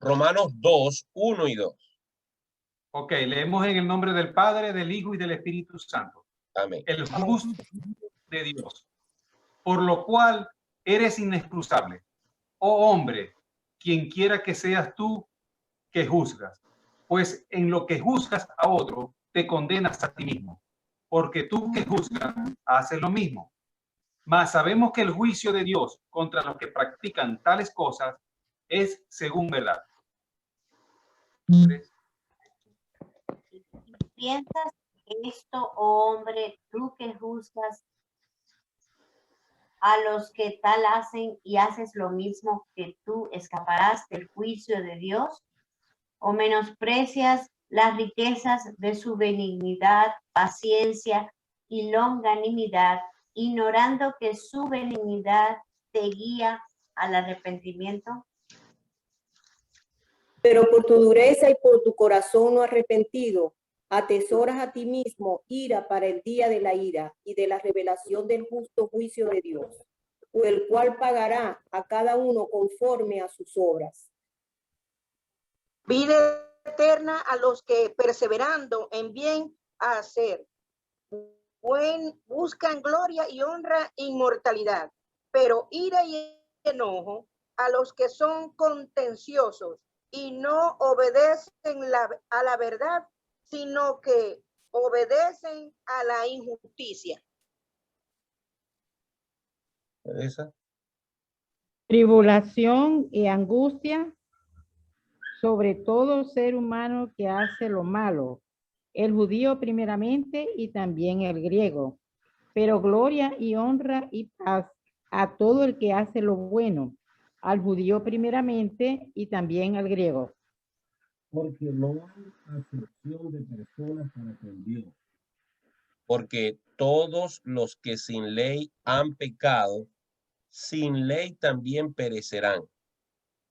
Romanos 2, 1 y 2. Ok, leemos en el nombre del Padre, del Hijo y del Espíritu Santo. Amén. El justo de Dios, por lo cual eres inexcusable, oh hombre, quien quiera que seas tú que juzgas, pues en lo que juzgas a otro, te condenas a ti mismo, porque tú que juzgas haces lo mismo. Mas sabemos que el juicio de Dios contra los que practican tales cosas es según verdad. ¿Piensas esto, oh hombre, tú que juzgas a los que tal hacen y haces lo mismo, que tú escaparás del juicio de Dios? ¿O menosprecias las riquezas de su benignidad, paciencia y longanimidad, ignorando que su benignidad te guía al arrepentimiento? Pero por tu dureza y por tu corazón no arrepentido, atesoras a ti mismo ira para el día de la ira y de la revelación del justo juicio de Dios, el cual pagará a cada uno conforme a sus obras. Vida eterna a los que, perseverando en bien a hacer, buscan gloria y honra, inmortalidad, pero ira y enojo a los que son contenciosos y no obedecen a la verdad, sino que obedecen a la injusticia. ¿Esa? Tribulación y angustia sobre todo ser humano que hace lo malo, el judío primeramente y también el griego, pero gloria y honra y paz a todo el que hace lo bueno, al judío primeramente y también al griego. Porque no hay acepción de personas para con Dios. Porque todos los que sin ley han pecado, sin ley también perecerán.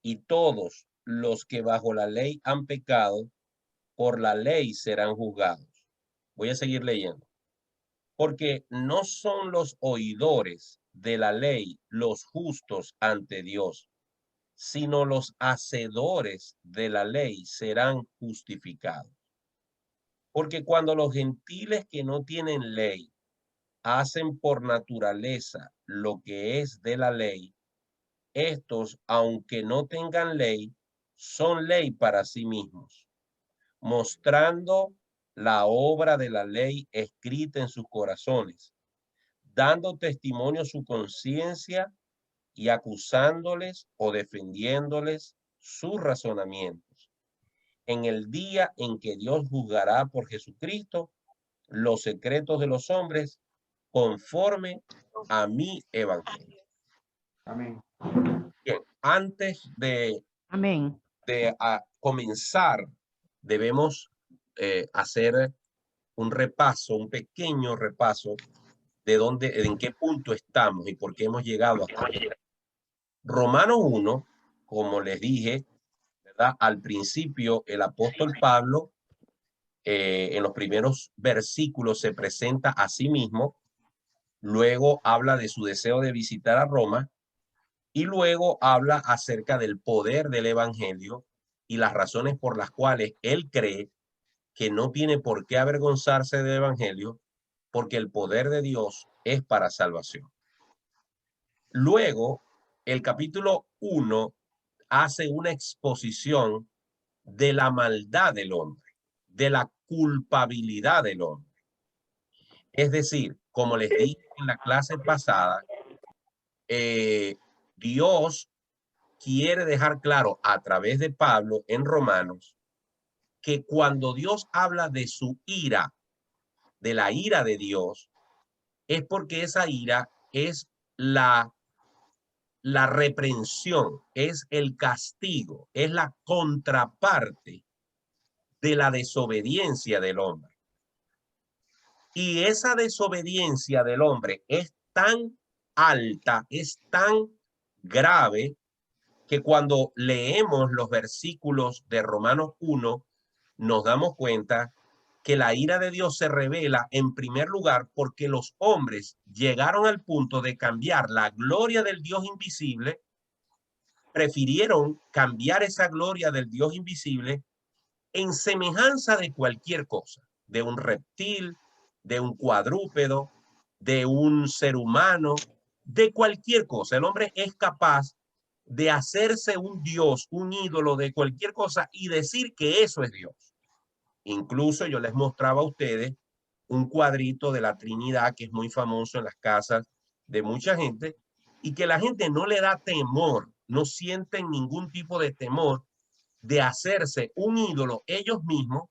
Y todos los que bajo la ley han pecado, por la ley serán juzgados. Voy a seguir leyendo. Porque no son los oidores de la ley los justos ante Dios, sino los hacedores de la ley serán justificados. Porque cuando los gentiles que no tienen ley hacen por naturaleza lo que es de la ley, estos, aunque no tengan ley, son ley para sí mismos, mostrando la obra de la ley escrita en sus corazones, dando testimonio su conciencia y acusándoles o defendiéndoles sus razonamientos. En el día en que Dios juzgará por Jesucristo los secretos de los hombres conforme a mi evangelio. Amén. Bien, antes de Amén. Comenzar, debemos hacer un repaso, un pequeño repaso de dónde, en qué punto estamos y por qué hemos llegado hasta aquí. Romanos 1, como les dije, ¿verdad? Al principio el apóstol Pablo en los primeros versículos se presenta a sí mismo, luego habla de su deseo de visitar a Roma y luego habla acerca del poder del evangelio y las razones por las cuales él cree que no tiene por qué avergonzarse del evangelio, porque el poder de Dios es para salvación. Luego, el capítulo 1 hace una exposición de la maldad del hombre, de la culpabilidad del hombre. Es decir, como les dije en la clase pasada, Dios quiere dejar claro a través de Pablo en Romanos que cuando Dios habla de su ira, de la ira de Dios, es porque esa ira es la reprensión, es el castigo, es la contraparte de la desobediencia del hombre. Y esa desobediencia del hombre es tan alta, es tan grave, que cuando leemos los versículos de Romanos 1, nos damos cuenta que la ira de Dios se revela en primer lugar porque los hombres llegaron al punto de cambiar la gloria del Dios invisible prefirieron cambiar esa gloria del Dios invisible en semejanza de cualquier cosa, de un reptil, de un cuadrúpedo, de un ser humano, de cualquier cosa. El hombre es capaz de hacerse un Dios, un ídolo de cualquier cosa y decir que eso es Dios. Incluso yo les mostraba a ustedes un cuadrito de la Trinidad que es muy famoso en las casas de mucha gente y que la gente no le da temor, no sienten ningún tipo de temor de hacerse un ídolo ellos mismos,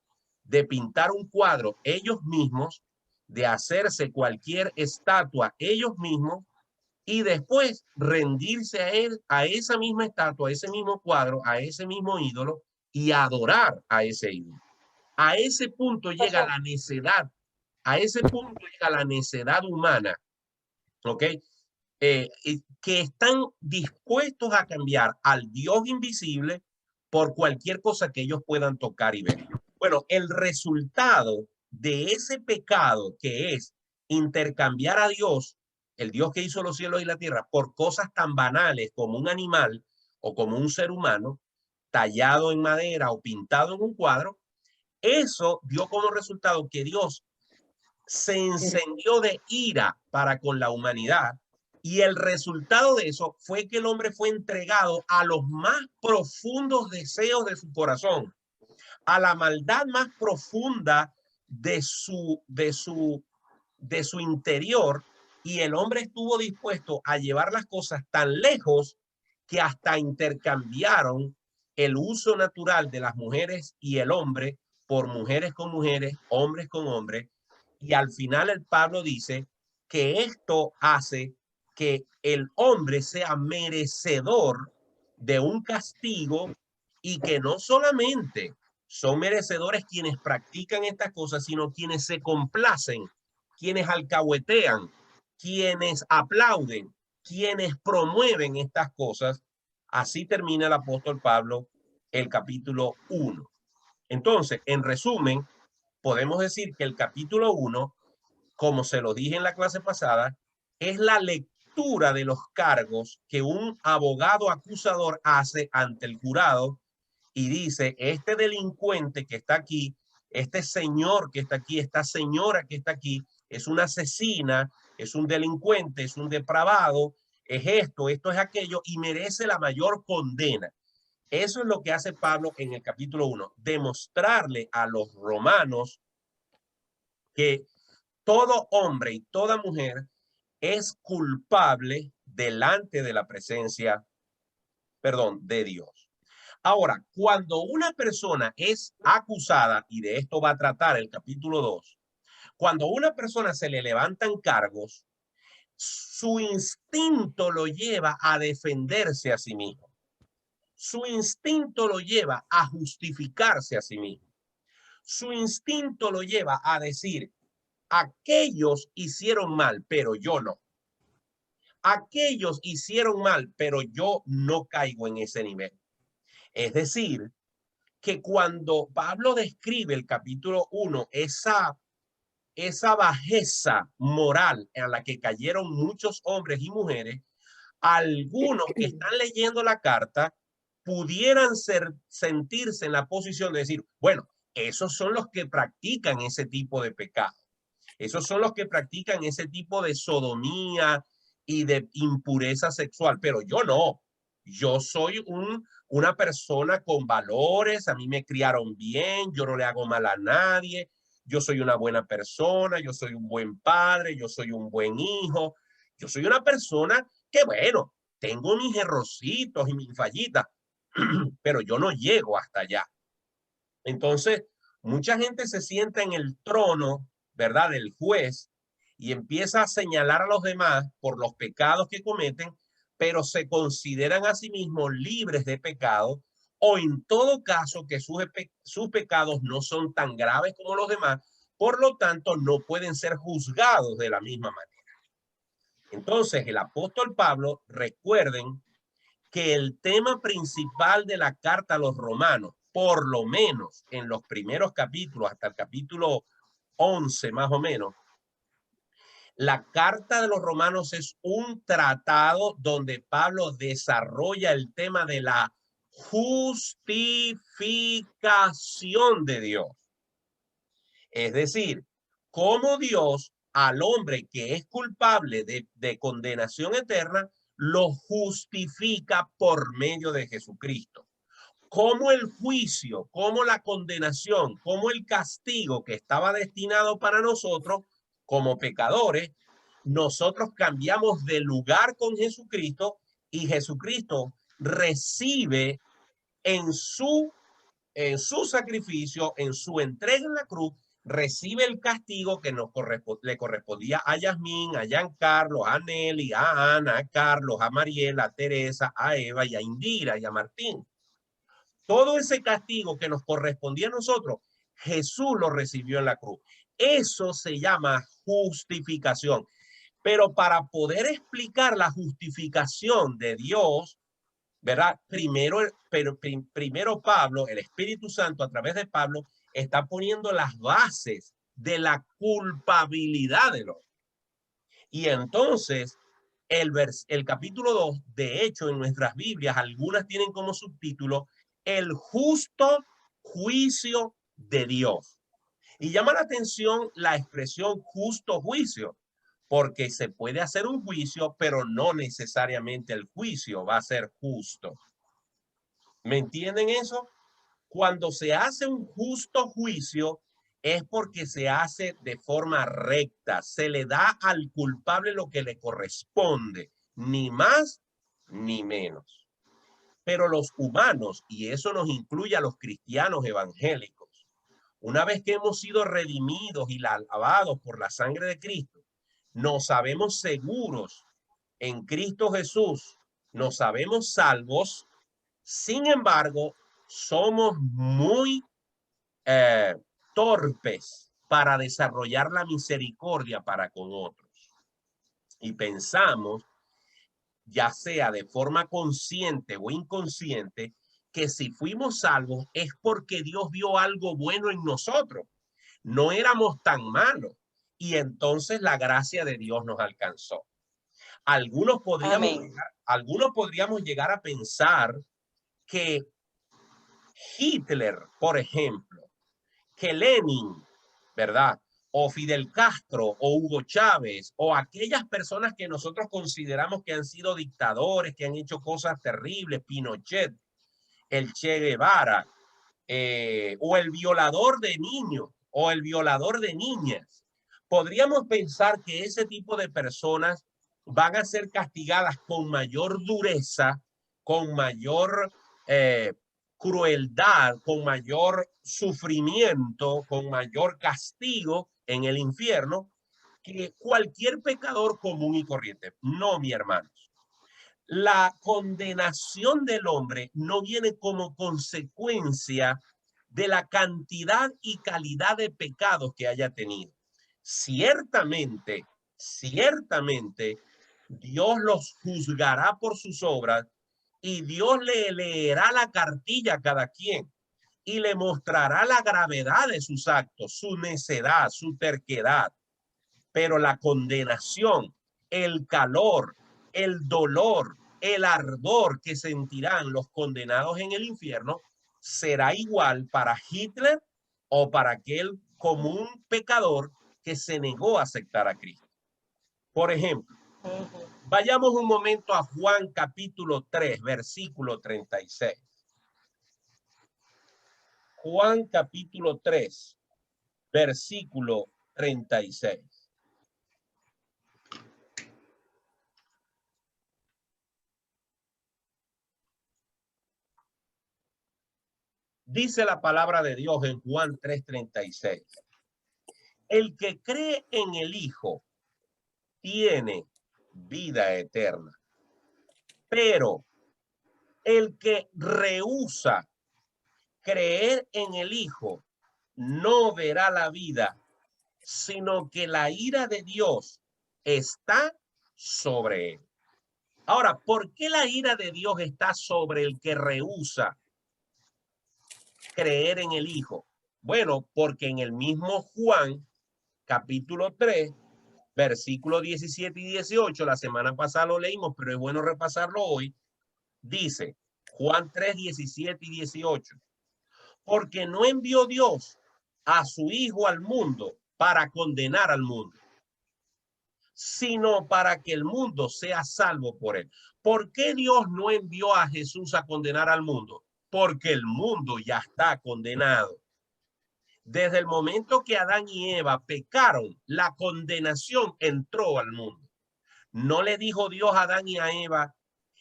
de pintar un cuadro ellos mismos, de hacerse cualquier estatua ellos mismos y después rendirse a él, a esa misma estatua, a ese mismo cuadro, a ese mismo ídolo y adorar a ese ídolo. A ese punto llega la necedad, a ese punto llega la necedad humana, ¿ok? Que están dispuestos a cambiar al Dios invisible por cualquier cosa que ellos puedan tocar y ver. Bueno, el resultado de ese pecado que es intercambiar a Dios, el Dios que hizo los cielos y la tierra, por cosas tan banales como un animal o como un ser humano tallado en madera o pintado en un cuadro, eso dio como resultado que Dios se encendió de ira para con la humanidad y el resultado de eso fue que el hombre fue entregado a los más profundos deseos de su corazón, a la maldad más profunda de su interior, y el hombre estuvo dispuesto a llevar las cosas tan lejos que hasta intercambiaron el uso natural de las mujeres y el hombre por mujeres con mujeres, hombres con hombres, y al final el Pablo dice que esto hace que el hombre sea merecedor de un castigo y que no solamente son merecedores quienes practican estas cosas, sino quienes se complacen, quienes alcahuetean, quienes aplauden, quienes promueven estas cosas. Así termina el apóstol Pablo el capítulo 1. Entonces, en resumen, podemos decir que el capítulo 1, como se lo dije en la clase pasada, es la lectura de los cargos que un abogado acusador hace ante el jurado y dice, este delincuente que está aquí, este señor que está aquí, esta señora que está aquí, es una asesina, es un delincuente, es un depravado, es esto, esto es aquello y merece la mayor condena. Eso es lo que hace Pablo en el capítulo 1, demostrarle a los romanos que todo hombre y toda mujer es culpable delante de la presencia, de Dios. Ahora, cuando una persona es acusada, y de esto va a tratar el capítulo 2, cuando a una persona se le levantan cargos, su instinto lo lleva a defenderse a sí mismo. Su instinto lo lleva a justificarse a sí mismo. Su instinto lo lleva a decir, aquellos hicieron mal, pero yo no. Aquellos hicieron mal, pero yo no caigo en ese nivel. Es decir, que cuando Pablo describe el capítulo 1, esa bajeza moral en la que cayeron muchos hombres y mujeres, algunos que están leyendo la carta pudieran sentirse en la posición de decir, bueno, esos son los que practican ese tipo de pecado. Esos son los que practican ese tipo de sodomía y de impureza sexual, pero yo no. Yo soy una persona con valores, a mí me criaron bien, yo no le hago mal a nadie, yo soy una buena persona, yo soy un buen padre, yo soy un buen hijo, yo soy una persona que, bueno, tengo mis errorcitos y mis fallitas, pero yo no llego hasta allá. Entonces, mucha gente se sienta en el trono, ¿verdad?, del juez y empieza a señalar a los demás por los pecados que cometen, pero se consideran a sí mismos libres de pecado o en todo caso que sus pecados no son tan graves como los demás, por lo tanto no pueden ser juzgados de la misma manera. Entonces, el apóstol Pablo, recuerden que el tema principal de la carta a los romanos, por lo menos en los primeros capítulos, hasta el capítulo 11 más o menos, La carta de los Romanos es un tratado donde Pablo desarrolla el tema de la justificación de Dios. Es decir, cómo Dios al hombre que es culpable de condenación eterna lo justifica por medio de Jesucristo. Cómo el juicio, cómo la condenación, cómo el castigo que estaba destinado para nosotros como pecadores, nosotros cambiamos de lugar con Jesucristo y Jesucristo recibe en su sacrificio, en su entrega en la cruz, recibe el castigo que le correspondía a Yasmín, a Giancarlo, a Nelly, a Ana, a Carlos, a Mariela, a Teresa, a Eva y a Indira y a Martín. Todo ese castigo que nos correspondía a nosotros, Jesús lo recibió en la cruz. Eso se llama justificación. Pero para poder explicar la justificación de Dios, ¿verdad? Primero Pablo, el Espíritu Santo a través de Pablo, está poniendo las bases de la culpabilidad del hombre. Y entonces el capítulo 2, de hecho en nuestras Biblias, algunas tienen como subtítulo el justo juicio de Dios. Y llama la atención la expresión justo juicio, porque se puede hacer un juicio, pero no necesariamente el juicio va a ser justo. ¿Me entienden eso? Cuando se hace un justo juicio es porque se hace de forma recta. Se le da al culpable lo que le corresponde, ni más ni menos. Pero los humanos, y eso nos incluye a los cristianos evangélicos, una vez que hemos sido redimidos y lavados por la sangre de Cristo, nos sabemos seguros en Cristo Jesús, nos sabemos salvos. Sin embargo, somos muy torpes para desarrollar la misericordia para con otros. Y pensamos, ya sea de forma consciente o inconsciente, que si fuimos salvos es porque Dios vio algo bueno en nosotros. No éramos tan malos. Y entonces la gracia de Dios nos alcanzó. Algunos podríamos llegar a pensar que Hitler, por ejemplo, que Lenin, ¿verdad? O Fidel Castro, o Hugo Chávez, o aquellas personas que nosotros consideramos que han sido dictadores, que han hecho cosas terribles, Pinochet, el Che Guevara, o el violador de niños, o el violador de niñas. Podríamos pensar que ese tipo de personas van a ser castigadas con mayor dureza, con mayor crueldad, con mayor sufrimiento, con mayor castigo en el infierno que cualquier pecador común y corriente. No, mi hermanos. La condenación del hombre no viene como consecuencia de la cantidad y calidad de pecados que haya tenido. Ciertamente, Dios los juzgará por sus obras y Dios le leerá la cartilla a cada quien y le mostrará la gravedad de sus actos, su necedad, su terquedad. Pero la condenación, el calor, el dolor, el ardor que sentirán los condenados en el infierno será igual para Hitler o para aquel común pecador que se negó a aceptar a Cristo. Por ejemplo, vayamos un momento a Juan capítulo 3, versículo 36. Juan capítulo 3, versículo 36. Dice la palabra de Dios en Juan 3:36. El que cree en el Hijo tiene vida eterna, pero el que rehúsa creer en el Hijo no verá la vida, sino que la ira de Dios está sobre él. Ahora, ¿por qué la ira de Dios está sobre el que rehúsa creer en el Hijo? Bueno, porque en el mismo Juan, capítulo 3, versículos 17 y 18, la semana pasada lo leímos, pero es bueno repasarlo hoy. Dice Juan 3, 17 y 18. Porque no envió Dios a su Hijo al mundo para condenar al mundo, sino para que el mundo sea salvo por él. ¿Por qué Dios no envió a Jesús a condenar al mundo? Porque el mundo ya está condenado. Desde el momento que Adán y Eva pecaron, la condenación entró al mundo. No le dijo Dios a Adán y a Eva,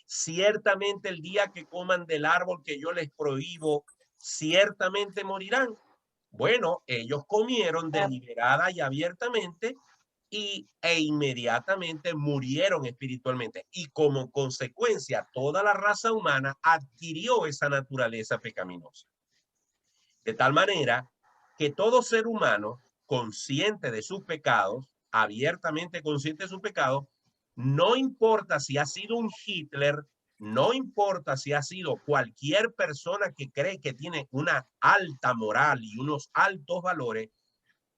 ciertamente el día que coman del árbol que yo les prohíbo, ciertamente morirán. Bueno, ellos comieron deliberada y abiertamente e inmediatamente murieron espiritualmente. Y como consecuencia, toda la raza humana adquirió esa naturaleza pecaminosa. De tal manera que todo ser humano consciente de sus pecados, abiertamente consciente de sus pecados, no importa si ha sido un Hitler, no importa si ha sido cualquier persona que cree que tiene una alta moral y unos altos valores,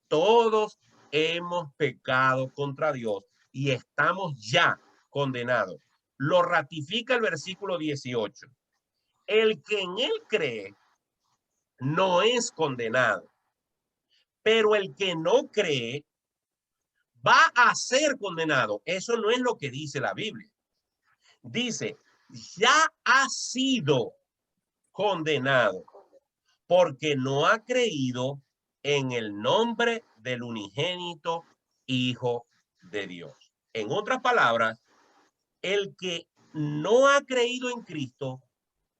todos hemos pecado contra Dios y estamos ya condenados. Lo ratifica el versículo 18. El que en él cree no es condenado, pero el que no cree va a ser condenado. Eso no es lo que dice la Biblia. Dice, ya ha sido condenado porque no ha creído en el nombre del unigénito Hijo de Dios. En otras palabras, el que no ha creído en Cristo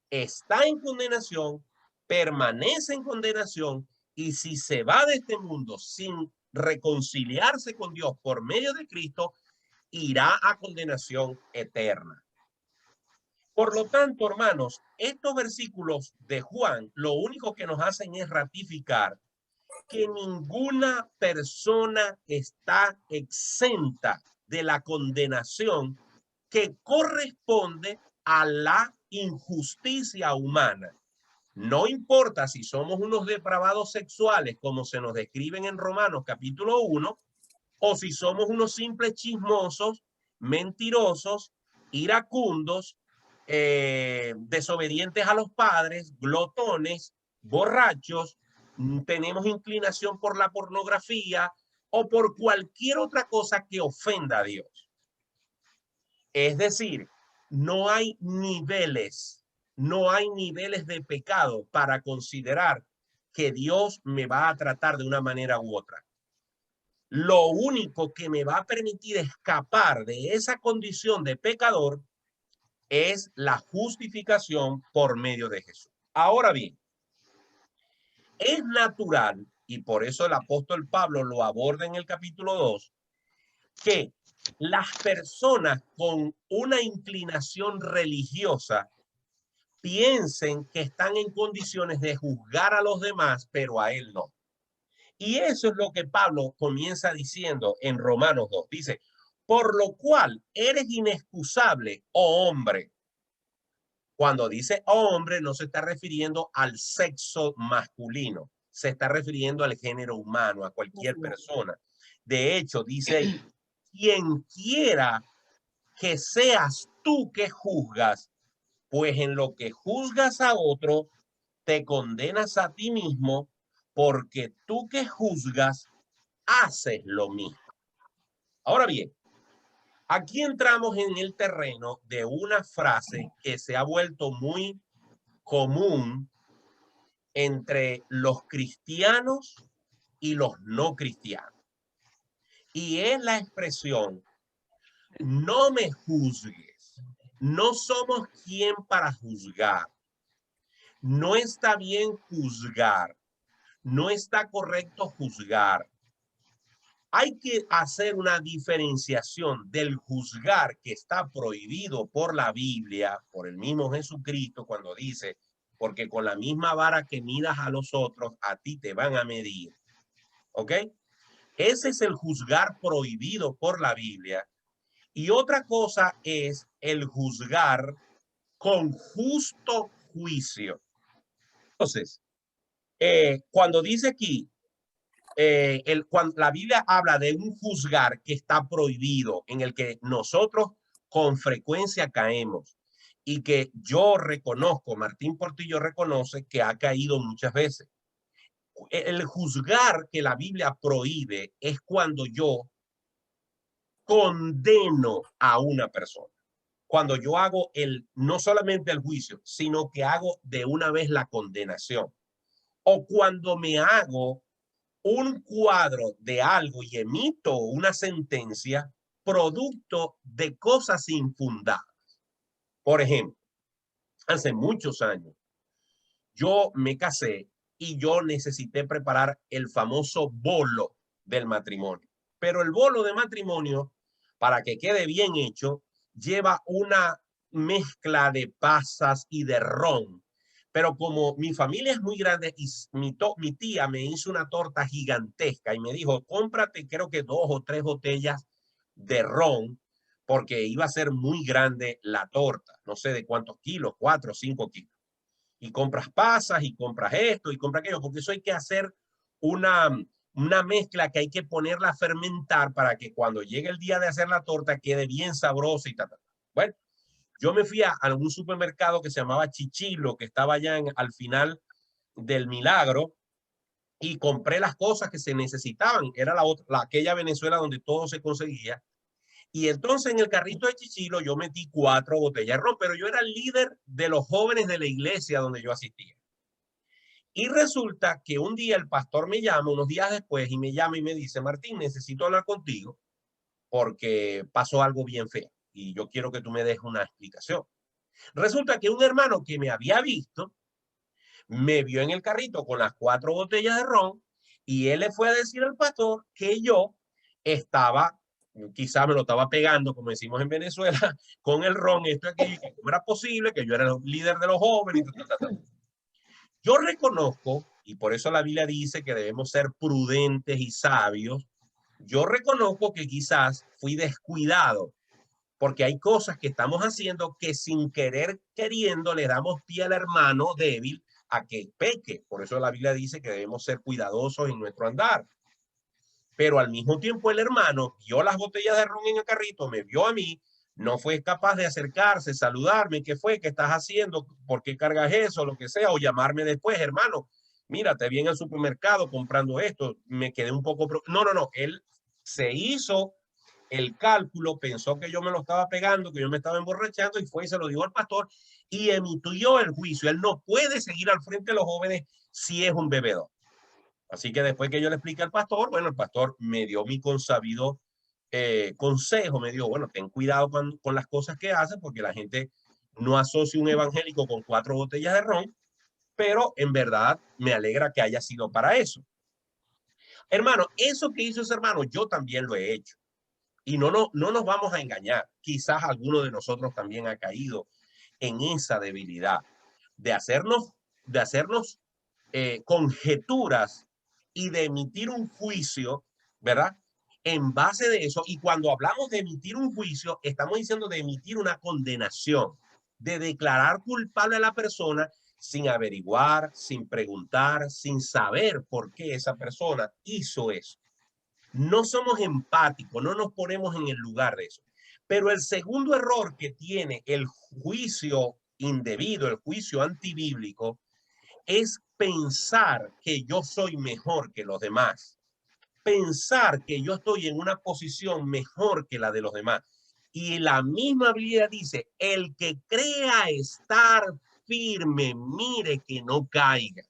está en condenación, permanece en condenación, y si se va de este mundo sin reconciliarse con Dios por medio de Cristo, irá a condenación eterna. Por lo tanto, hermanos, estos versículos de Juan lo único que nos hacen es ratificar que ninguna persona está exenta de la condenación que corresponde a la injusticia humana. No importa si somos unos depravados sexuales, como se nos describen en Romanos capítulo 1, o si somos unos simples chismosos, mentirosos, iracundos, desobedientes a los padres, glotones, borrachos, tenemos inclinación por la pornografía o por cualquier otra cosa que ofenda a Dios. Es decir, no hay niveles de pecado para considerar que Dios me va a tratar de una manera u otra. Lo único que me va a permitir escapar de esa condición de pecador es la justificación por medio de Jesús. Ahora bien, es natural, y por eso el apóstol Pablo lo aborda en el capítulo 2, que las personas con una inclinación religiosa piensen que están en condiciones de juzgar a los demás, pero a él no. Y eso es lo que Pablo comienza diciendo en Romanos 2. Dice, por lo cual eres inexcusable, oh hombre. Cuando dice oh hombre, no se está refiriendo al sexo masculino, se está refiriendo al género humano, a cualquier persona. De hecho, dice, quien quiera que seas tú que juzgas, pues en lo que juzgas a otro, te condenas a ti mismo, porque tú que juzgas, haces lo mismo. Ahora bien, aquí entramos en el terreno de una frase que se ha vuelto muy común entre los cristianos y los no cristianos. Y es la expresión, no me juzgues. No somos quien para juzgar. No está bien juzgar. No está correcto juzgar. Hay que hacer una diferenciación del juzgar que está prohibido por la Biblia, por el mismo Jesucristo, cuando dice, porque con la misma vara que midas a los otros, a ti te van a medir. ¿Ok? Ese es el juzgar prohibido por la Biblia. Y otra cosa es el juzgar con justo juicio. Entonces, cuando dice aquí, cuando la Biblia habla de un juzgar que está prohibido, en el que nosotros con frecuencia caemos y que yo reconozco, Martín Portillo reconoce que ha caído muchas veces. El juzgar que la Biblia prohíbe es cuando yo condeno a una persona. Cuando yo hago no solamente el juicio, sino que hago de una vez la condenación. O cuando me hago un cuadro de algo y emito una sentencia producto de cosas infundadas. Por ejemplo, hace muchos años yo me casé y yo necesité preparar el famoso bolo del matrimonio. Pero el bolo de matrimonio, para que quede bien hecho, lleva una mezcla de pasas y de ron. Pero como mi familia es muy grande y mi tía me hizo una torta gigantesca y me dijo, cómprate creo que 2 o 3 botellas de ron, porque iba a ser muy grande la torta. No sé de cuántos kilos, 4 o 5 kilos. Y compras pasas y compras esto y compras aquello, porque eso hay que hacer una mezcla que hay que ponerla a fermentar para que cuando llegue el día de hacer la torta quede bien sabrosa y tal. Bueno, yo me fui a algún supermercado que se llamaba Chichilo, que estaba allá al final del Milagro, y compré las cosas que se necesitaban. Era aquella Venezuela donde todo se conseguía. Y entonces en el carrito de Chichilo yo metí 4 botellas de ron, pero yo era el líder de los jóvenes de la iglesia donde yo asistía. Y resulta que un día el pastor me llama, unos días después, y me llama y me dice, Martín, necesito hablar contigo porque pasó algo bien feo y yo quiero que tú me des una explicación. Resulta que un hermano que me había visto me vio en el carrito con las 4 botellas de ron y él le fue a decir al pastor que yo estaba, quizá me lo estaba pegando, como decimos en Venezuela, con el ron, esto aquí, que no era posible, que yo era el líder de los jóvenes. Yo reconozco, y por eso la Biblia dice que debemos ser prudentes y sabios, yo reconozco que quizás fui descuidado, porque hay cosas que estamos haciendo que sin querer queriendo le damos pie al hermano débil a que peque. Por eso la Biblia dice que debemos ser cuidadosos en nuestro andar. Pero al mismo tiempo el hermano vio las botellas de ron en el carrito, me vio a mí, no fue capaz de acercarse, saludarme, ¿qué fue? ¿Qué estás haciendo? ¿Por qué cargas eso? Lo que sea, o llamarme después, hermano, mira, te vi en el supermercado comprando esto, me quedé un poco... No, él se hizo el cálculo, pensó que yo me lo estaba pegando, que yo me estaba emborrachando y fue y se lo dijo al pastor y emitió el juicio. Él no puede seguir al frente de los jóvenes si es un bebedor. Así que después que yo le expliqué al pastor, bueno, el pastor me dio mi consabido consejo, me dijo, bueno, ten cuidado con las cosas que haces porque la gente no asocia un evangélico con 4 botellas de ron, pero en verdad me alegra que haya sido para eso. Hermano, eso que hizo ese hermano, yo también lo he hecho. Y no nos vamos a engañar. Quizás alguno de nosotros también ha caído en esa debilidad de hacernos conjeturas y de emitir un juicio, ¿verdad? En base de eso, y cuando hablamos de emitir un juicio, estamos diciendo de emitir una condenación, de declarar culpable a la persona sin averiguar, sin preguntar, sin saber por qué esa persona hizo eso. No somos empáticos, no nos ponemos en el lugar de eso. Pero el segundo error que tiene el juicio indebido, el juicio antibíblico, es pensar que yo soy mejor que los demás. Pensar que yo estoy en una posición mejor que la de los demás. Y la misma Biblia dice, el que crea estar firme, mire que no caiga.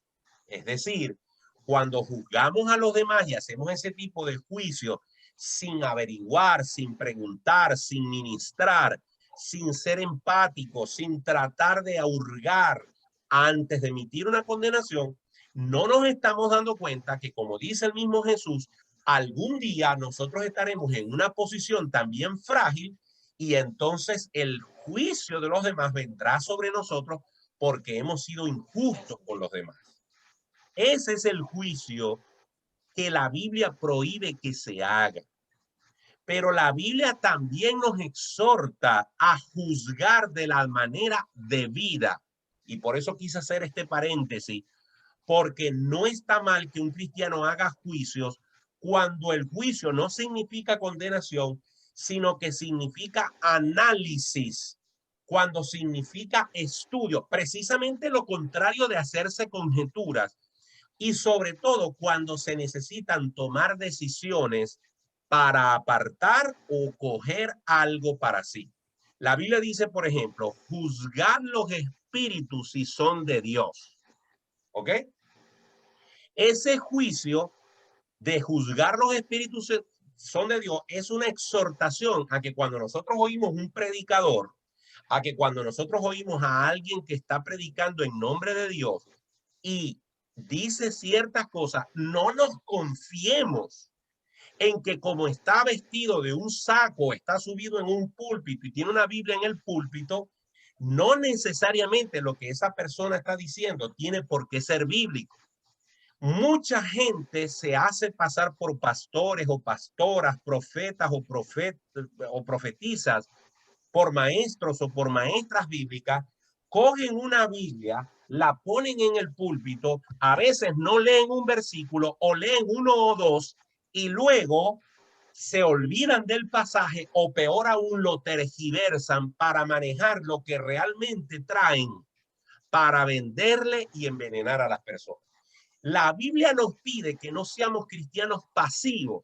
Es decir, cuando juzgamos a los demás y hacemos ese tipo de juicio sin averiguar, sin preguntar, sin ministrar, sin ser empático, sin tratar de hurgar antes de emitir una condenación, no nos estamos dando cuenta que, como dice el mismo Jesús, algún día nosotros estaremos en una posición también frágil y entonces el juicio de los demás vendrá sobre nosotros porque hemos sido injustos con los demás. Ese es el juicio que la Biblia prohíbe que se haga. Pero la Biblia también nos exhorta a juzgar de la manera debida. Y por eso quise hacer este paréntesis, porque no está mal que un cristiano haga juicios cuando el juicio no significa condenación, sino que significa análisis, cuando significa estudio, precisamente lo contrario de hacerse conjeturas, y sobre todo cuando se necesitan tomar decisiones para apartar o coger algo para sí. La Biblia dice, por ejemplo, juzgar los espíritus si son de Dios. ¿Ok? Ese juicio de juzgar los espíritus son de Dios es una exhortación a que cuando nosotros oímos un predicador, a que cuando nosotros oímos a alguien que está predicando en nombre de Dios y dice ciertas cosas, no nos confiemos en que como está vestido de un saco, está subido en un púlpito y tiene una Biblia en el púlpito, no necesariamente lo que esa persona está diciendo tiene por qué ser bíblico. Mucha gente se hace pasar por pastores o pastoras, profetas o profetizas, por maestros o por maestras bíblicas, cogen una Biblia, la ponen en el púlpito, a veces no leen un versículo o leen uno o dos y luego se olvidan del pasaje o peor aún lo tergiversan para manejar lo que realmente traen para venderle y envenenar a las personas. La Biblia nos pide que no seamos cristianos pasivos,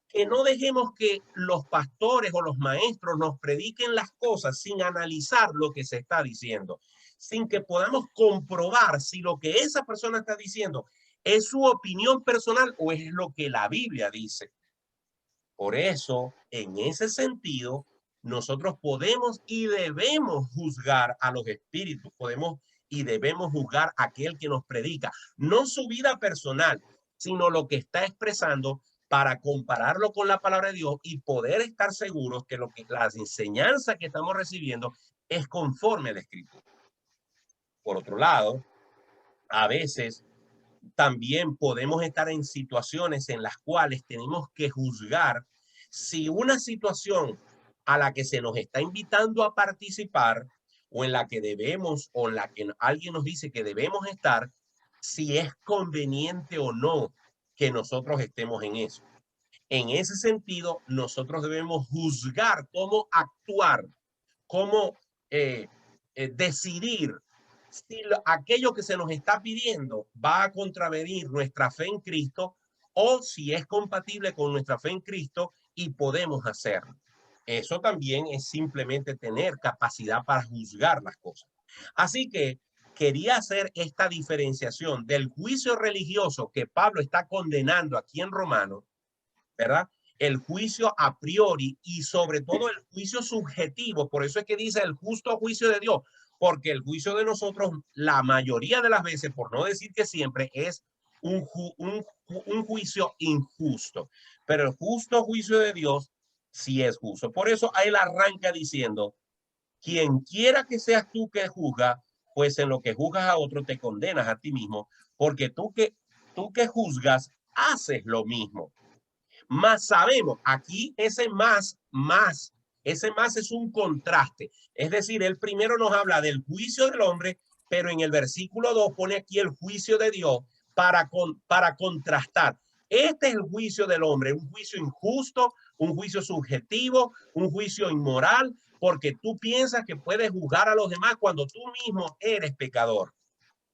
que no dejemos que los pastores o los maestros nos prediquen las cosas sin analizar lo que se está diciendo, sin que podamos comprobar si lo que esa persona está diciendo es su opinión personal o es lo que la Biblia dice. Por eso, en ese sentido, nosotros podemos y debemos juzgar a los espíritus, podemos y debemos juzgar a aquel que nos predica, no su vida personal, sino lo que está expresando para compararlo con la palabra de Dios y poder estar seguros que la enseñanza que estamos recibiendo es conforme a la Escritura. Por otro lado, a veces también podemos estar en situaciones en las cuales tenemos que juzgar si una situación a la que se nos está invitando a participar o en la que debemos o en la que alguien nos dice que debemos estar, si es conveniente o no que nosotros estemos en eso. En ese sentido, nosotros debemos juzgar cómo actuar, cómo decidir si aquello que se nos está pidiendo va a contravenir nuestra fe en Cristo o si es compatible con nuestra fe en Cristo y podemos hacerlo. Eso también es simplemente tener capacidad para juzgar las cosas. Así que quería hacer esta diferenciación del juicio religioso que Pablo está condenando aquí en Romanos, ¿verdad? El juicio a priori y sobre todo el juicio subjetivo. Por eso es que dice el justo juicio de Dios, porque el juicio de nosotros la mayoría de las veces, por no decir que siempre, es un juicio injusto. Pero el justo juicio de Dios sí es justo. Por eso él arranca diciendo, quien quiera que seas tú que juzga, pues en lo que juzgas a otro te condenas a ti mismo, porque tú que juzgas haces lo mismo. Más sabemos, aquí ese más es un contraste. Es decir, él primero nos habla del juicio del hombre, pero en el versículo 2 pone aquí el juicio de Dios para contrastar. Este es el juicio del hombre, un juicio injusto, un juicio subjetivo, un juicio inmoral, porque tú piensas que puedes juzgar a los demás cuando tú mismo eres pecador.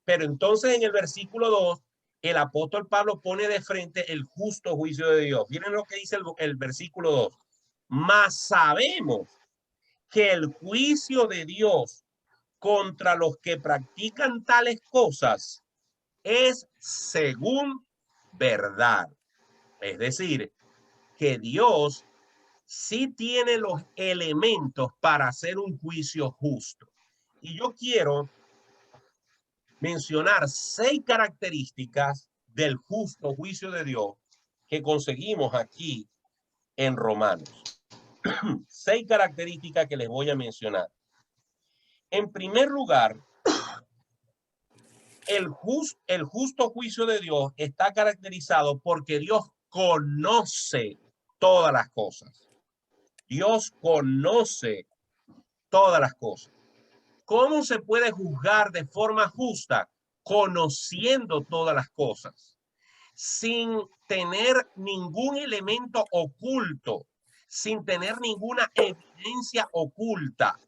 Pero entonces en el versículo 2, el apóstol Pablo pone de frente el justo juicio de Dios. Miren lo que dice el versículo 2. Mas sabemos que el juicio de Dios contra los que practican tales cosas es según verdad. Es decir, que Dios sí tiene los elementos para hacer un juicio justo. Y yo quiero mencionar 6 características del justo juicio de Dios que conseguimos aquí en Romanos. 6 características que les voy a mencionar. En primer lugar, el justo juicio de Dios está caracterizado porque Dios conoce todas las cosas. Dios conoce todas las cosas. ¿Cómo se puede juzgar de forma justa? conociendo todas las cosas, sin tener ningún elemento oculto, sin tener ninguna evidencia oculta,